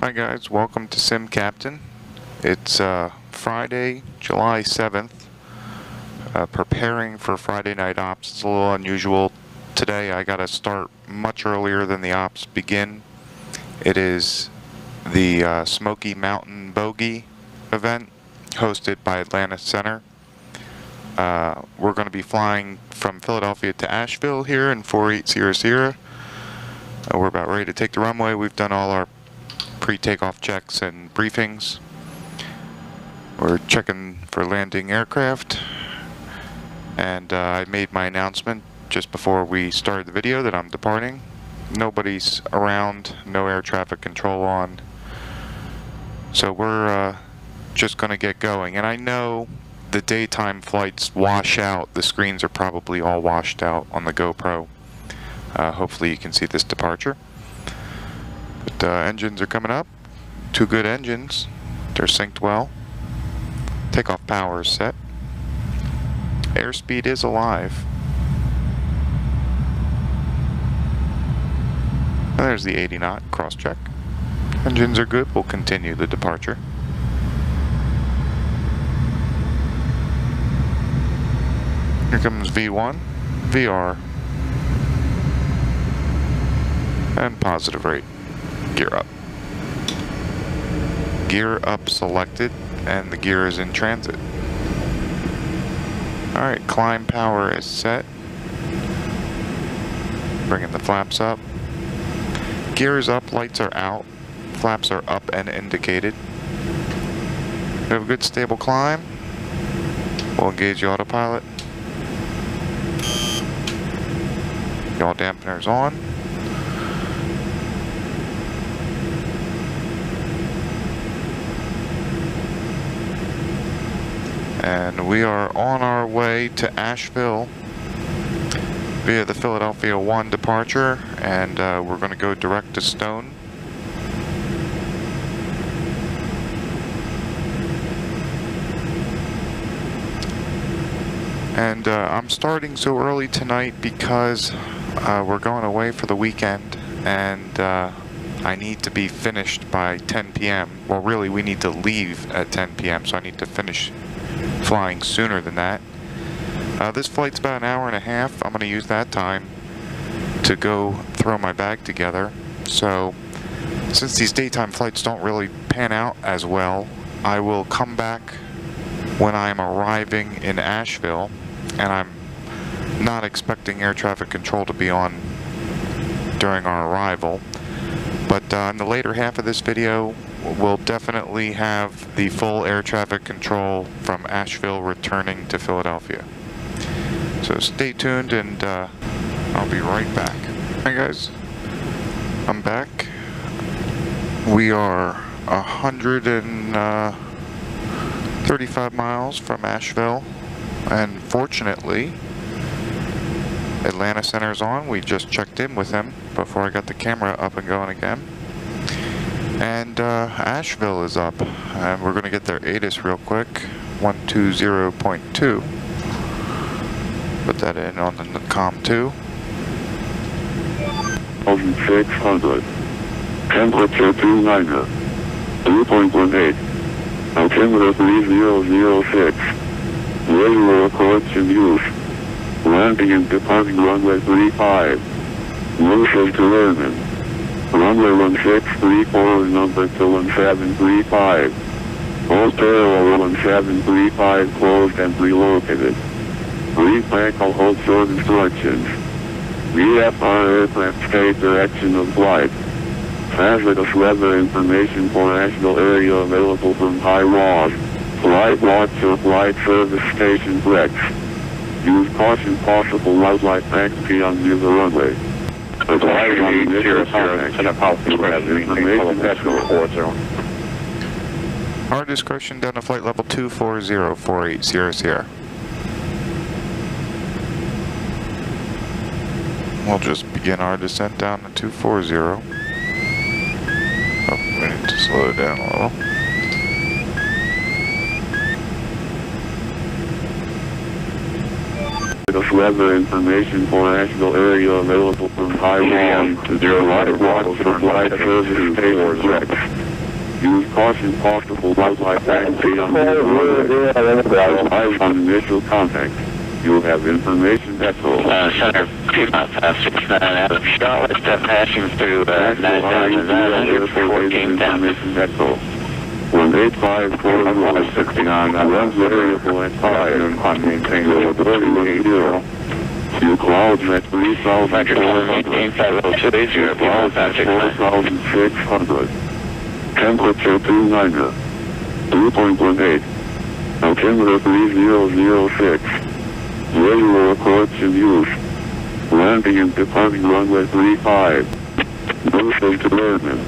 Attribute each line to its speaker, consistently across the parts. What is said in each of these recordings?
Speaker 1: Hi guys, welcome to Sim Captain. It's Friday, July 7th. Preparing for Friday night ops. It's a little unusual. Today I gotta start much earlier than the ops begin. It is the Smokey Mountain Boogie event hosted by Atlanta Center. We're going to be flying from Philadelphia to Asheville here in 4800. We're about ready to take the runway. We've done all our pre-takeoff checks and briefings. We're checking for landing aircraft, and I made my announcement just before we started the video that I'm departing. Nobody's around, no air traffic control on, so we're just going to get going. And I know the daytime flights wash out. The screens are probably all washed out on the GoPro. Hopefully you can see this departure. But engines are coming up. Two good engines. They're synced well. Takeoff power is set. Airspeed is alive. And there's the 80 knot cross check. Engines are good. We'll continue the departure. Here comes V1, VR, and positive rate. Gear up. Gear up selected, and the gear is in transit. Alright, climb power is set. Bringing the flaps up. Gear is up, lights are out. Flaps are up and indicated. We have a good stable climb. We'll engage the autopilot. Yaw dampeners on. And we are on our way to Asheville via the Philadelphia 1 departure, and we're going to go direct to Stone. And I'm starting so early tonight because we're going away for the weekend, and I need to be finished by 10 p.m. Well, really, we need to leave at 10 p.m., so I need to finish flying sooner than that. This flight's about an hour and a half. I'm going to use that time to go throw my bag together. So, since these daytime flights don't really pan out as well, I will come back when I'm arriving in Asheville, and I'm not expecting air traffic control to be on during our arrival. But in the later half of this video, we'll definitely have the full air traffic control from Asheville returning to Philadelphia. So stay tuned, and I'll be right back. Hi guys, I'm back. We are 135 miles from Asheville, and fortunately Atlanta Center's on. We just checked in with him before I got the camera up and going again. And Asheville is up, and we're going to get their ATIS real quick. 120.2. Put that in on the COM 2.
Speaker 2: 1600. Temperature 29. 3.18. Altimeter 3006. Visual correction use. Landing and departing runway 35. Motion to learning. Runway 1634, number to 1735. All parallel 1735 closed and relocated. Read back all hold short instructions. VFR aircraft state direction of flight. Hazardous weather information for Asheville area available from High Ross. Flight watch or flight service station Rex. Use caution, possible wildlife activity on near the runway.
Speaker 1: Our discretion down to flight level 240, 4800. We'll just begin our descent down to 240. Oh, we need to slow it down a little.
Speaker 2: wireless weather information for Asheville area available from Taiwan. 0 watts for flight service station Rex. Use caution, possible wildlife activity on the runway. Advise on initial contact. You'll have information echo.
Speaker 3: Center, 2.569 Adam Charlotte, step passing through 9,900 for 14,000.
Speaker 2: Information echo. 1854-69, runs variable at 5 and maintain availability 80. Few clouds at 3,400.
Speaker 3: 18,502,
Speaker 2: Clouds at 4,600. Temperature 29, 2.18. Altimeter 3006. Radio reports in use. Landing and departing runway 35. Boost of development.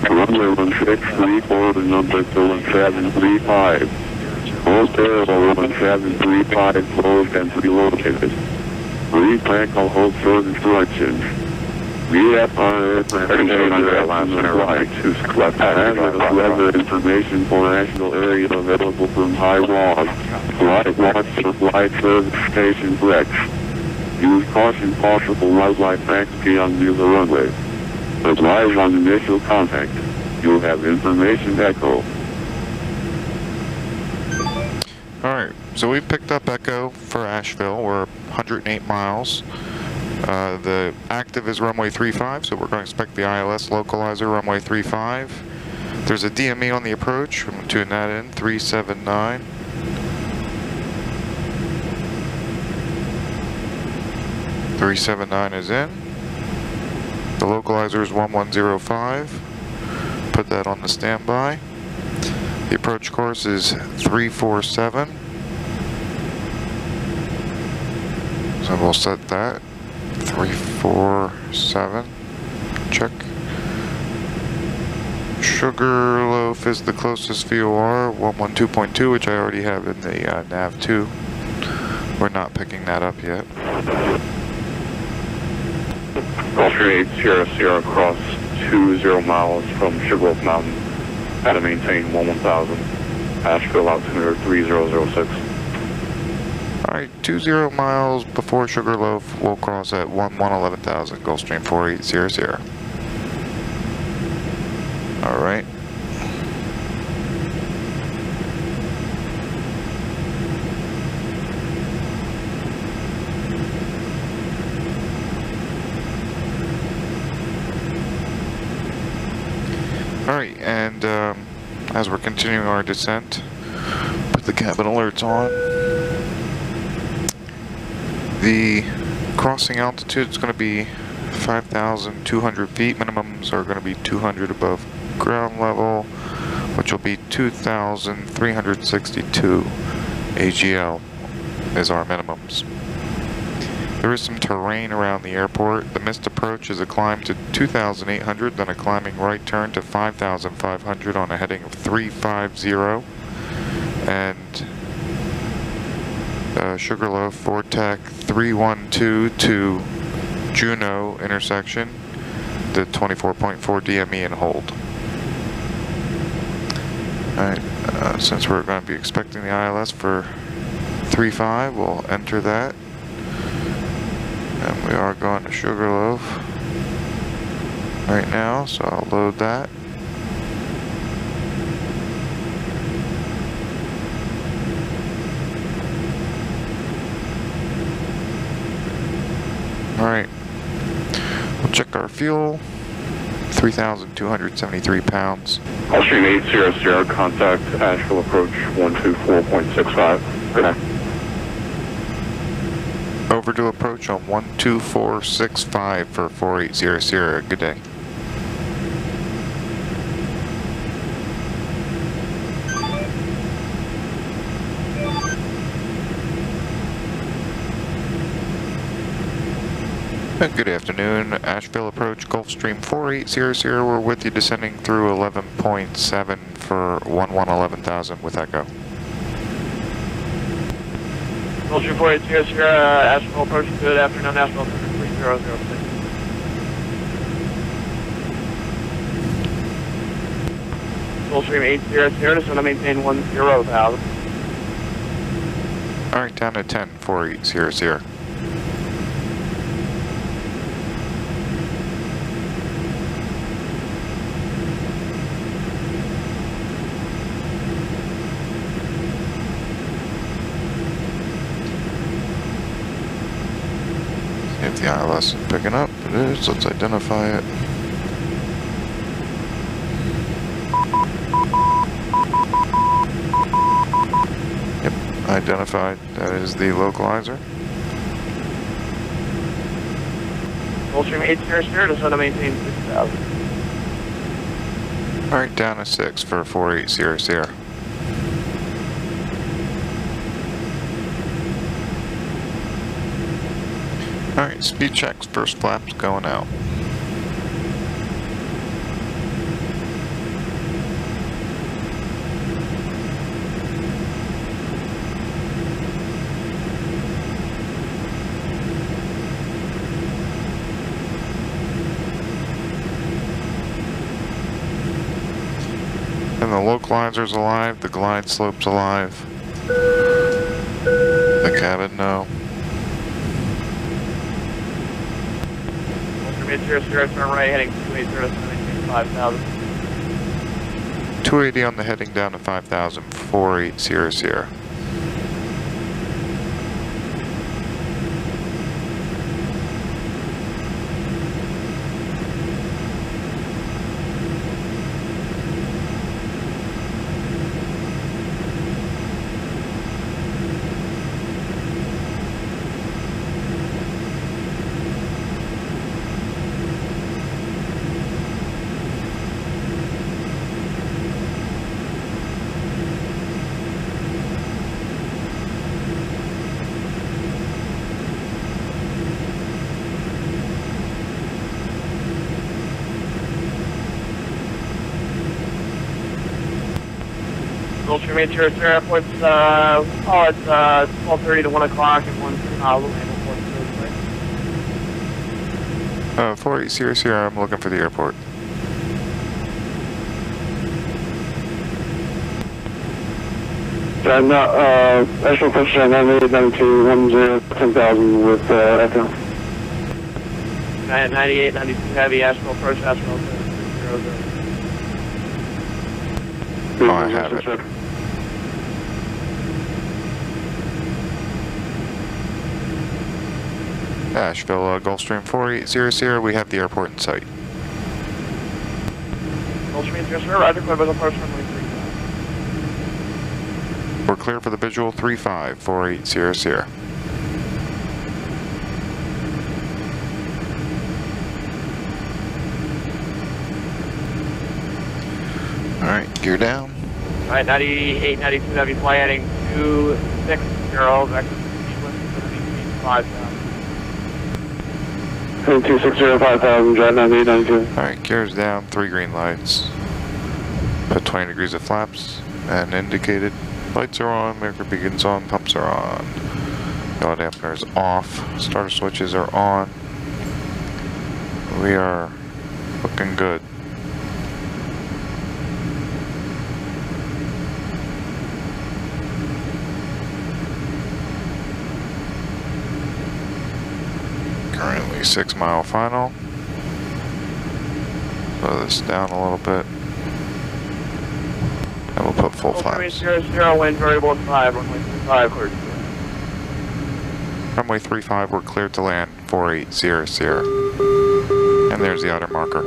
Speaker 2: Runway 1634 to number 1735. Hold parallel 1735 closed and relocated. Read tackle hold short instructions. VFR 3800 airlines and right to left weather information for Asheville area available from Taiwan. Flight watch for flight service station Rex. Use caution, possible wildlife activity on near the runway. Advise on initial contact. You'll have information echo.
Speaker 1: Alright, so we picked up Echo for Asheville. We're 108 miles. The active is runway 35, so we're going to expect the ILS localizer runway 35. There's a DME on the approach. I'm going to tune that in, 379. .379 is in. The localizer is 1105. Put that on the standby. The approach course is 347. So we'll set that. 347. Check. Sugarloaf is the closest VOR, 112.2, which I already have in the nav2. We're not picking that up yet.
Speaker 4: Gulfstream 8 Sierra Sierra cross 20 miles from Sugarloaf Mountain. Had to maintain 1000. Asheville altimeter 3006.
Speaker 1: Alright, 20 miles before Sugarloaf, we'll cross at 11,000, Gulfstream 4800. Alright. Alright, and as we're continuing our descent, put the cabin alerts on. The crossing altitude is going to be 5,200 feet. Minimums are going to be 200 above ground level, which will be 2,362 AGL is our minimums. There is some terrain around the airport. The missed approach is a climb to 2,800, then a climbing right turn to 5,500 on a heading of 350, and Sugarloaf, Vortec 312 to Juneau intersection, the 24.4 DME and hold. Alright, since we're going to be expecting the ILS for 35, we'll enter that. And we are going to Sugarloaf right now, so I'll load that. Alright, we'll check our fuel, 3,273 pounds.
Speaker 4: Gulfstream 8 Sierra Sierra, contact Asheville approach 124.65. Good.
Speaker 1: Over to approach on 12465 for 4800. Good day. Good afternoon, Asheville approach Gulfstream 4800. We're with you descending through 11.7 for 11,000 with Echo.
Speaker 5: Gulfstream 4800, Asheville approach, good afternoon, Asheville 3006. Gulfstream 800, so I maintain 10,000.
Speaker 1: Alright, down to 10, 4800. KLS is picking up. It is. Let's identify it. Yep, identified. That is the localizer.
Speaker 5: Gulfstream 800, descend to maintain 6,000.
Speaker 1: Alright, down to 6 for 4800. Alright, speed checks, first flaps going out. And the localizer's alive, the glide slope's alive. The cabin, no.
Speaker 5: Gulfstream 800, turn right, heading 280, descend to maintain 5,000.
Speaker 1: 280 on the heading down to 5,000, 4800.
Speaker 5: Gulfstream 800, airport's, oh, it's 12:30 to 1 o'clock and 1 mile away.
Speaker 1: 4800, I'm looking for the airport.
Speaker 2: Asheville question 9892 10,000 with Echo.
Speaker 5: 98, 92 heavy, Asheville approach, Asheville 300.
Speaker 1: Oh, I have it. Asheville, Gulfstream 4800, we have the airport in sight.
Speaker 5: Gulfstream 800, roger, clear visual approach runway 35.
Speaker 1: We're clear for the visual 35, 4800. Alright, gear down.
Speaker 5: Alright, 98, 92 heavy, fly heading 260, vector 5,000.
Speaker 2: 260, 5,000, drive 98, 92.
Speaker 1: Alright, gears down, 3 green lights. Put 20 degrees of flaps and indicated. Lights are on, maker beacons on, pumps are on. Yaw dampener is off, starter switches are on. We are looking good. Currently 6 mile final. Slow this down a little bit. And we'll put full flaps.
Speaker 5: 0, wind variable 5, runway 35, cleared.
Speaker 1: Runway 35, we're cleared to land, 4800. And there's the outer marker.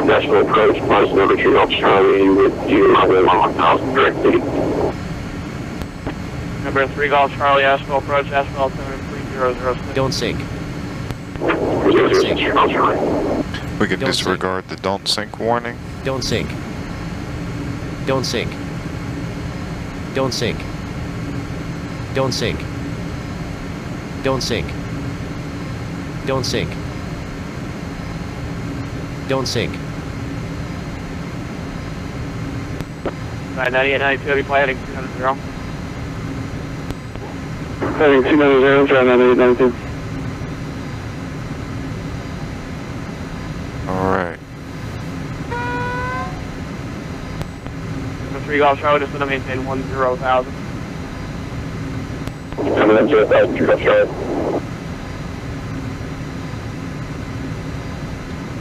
Speaker 2: National approach, plus number 2 Golf Charlie with you runway 1000 directly.
Speaker 5: Number 3 Golf Charlie, Asheville approach, Asheville 7300.
Speaker 6: Don't sink.
Speaker 2: Don't
Speaker 6: sink.
Speaker 1: We can
Speaker 6: Don't
Speaker 1: disregard the don't sink warning.
Speaker 6: Don't sink. Don't sink. Don't sink. Don't sink. Don't sink. Don't sink. Don't sink.
Speaker 5: Alright, 98, 92 heavy, fly heading 200.
Speaker 2: Heading 290, drive 98, 92.
Speaker 1: Alright.
Speaker 5: Number 3 Golf Charlie, just going to maintain 10,000.
Speaker 2: Coming up to 5 Charlie.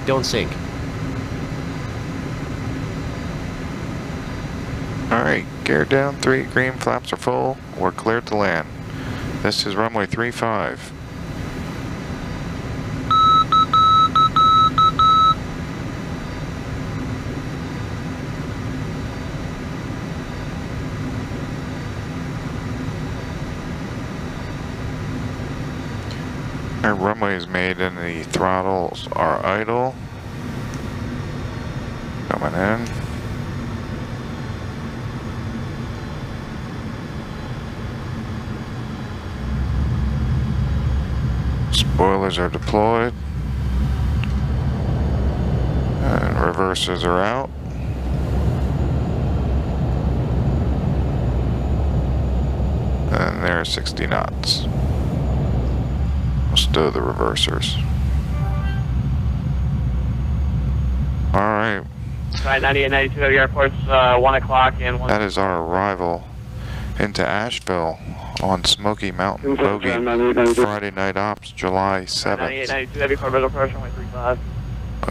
Speaker 6: Don't sink.
Speaker 1: Alright, gear down 3, green flaps are full. We're cleared to land. This is runway 35. Our runway is made and the throttles are idle. Coming in. Spoilers are deployed. And reversers are out. And they're 60 knots. We'll stow the reversers. Alright.
Speaker 5: Right, 98, 92 at the airport's 1 o'clock and 1.
Speaker 1: That is our arrival into Asheville on Smokey Mountain Boogie Friday night ops, July 7th.
Speaker 5: 98, 92 heavy core visual approach, runway 35.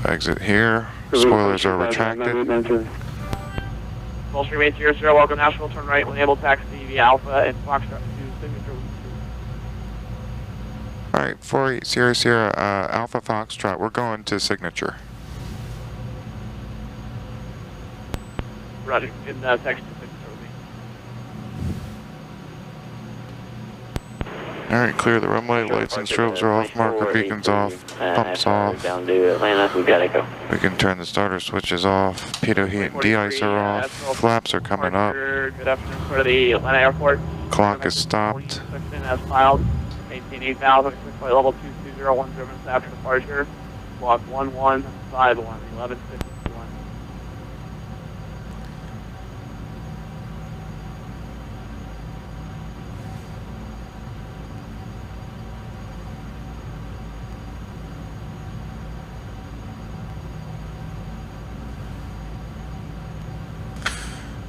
Speaker 1: Exit here. Spoilers are retracted.
Speaker 5: Full stream 800, welcome Asheville, turn right when able, taxi via Alpha and Foxtrot to Signature.
Speaker 1: Alright, 48 Sierra Alpha Foxtrot, we're going to Signature.
Speaker 5: Roger, in text to Signature with me.
Speaker 1: Alright, clear the runway, lights and strobes are off, marker beacons off, pumps off.
Speaker 3: Down to Atlanta, we gotta go.
Speaker 1: We can turn the starter switches off, pitot heat and de-ice are off, flaps are coming up,
Speaker 5: Good afternoon for the Atlanta airport.
Speaker 1: clock is stopped.
Speaker 5: As filed, maintain 8,000, flight level 2201, driven after departure, block 1151, 1151.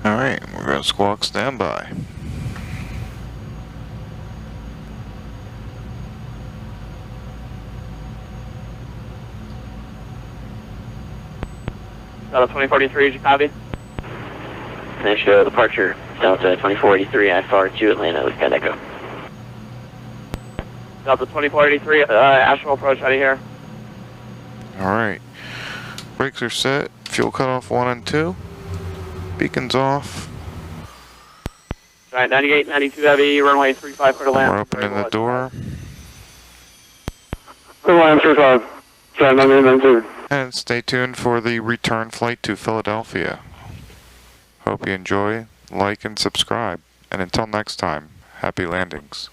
Speaker 1: Alright, we're going to squawk standby.
Speaker 5: Delta 2043, Chicago.
Speaker 3: Finish departure, Delta 2483, IFR to Atlanta, we've got echo.
Speaker 5: Delta 2483, Asheville approach out of here.
Speaker 1: Alright, brakes are set, fuel cutoff 1 and 2, beacons off.
Speaker 5: Right, 98, 92 heavy, runway 35 for the land.
Speaker 1: We're opening the door.
Speaker 2: Runway 35. Sorry, 98,
Speaker 1: And stay tuned for the return flight to Philadelphia. Hope you enjoy, like, and subscribe. And until next time, happy landings.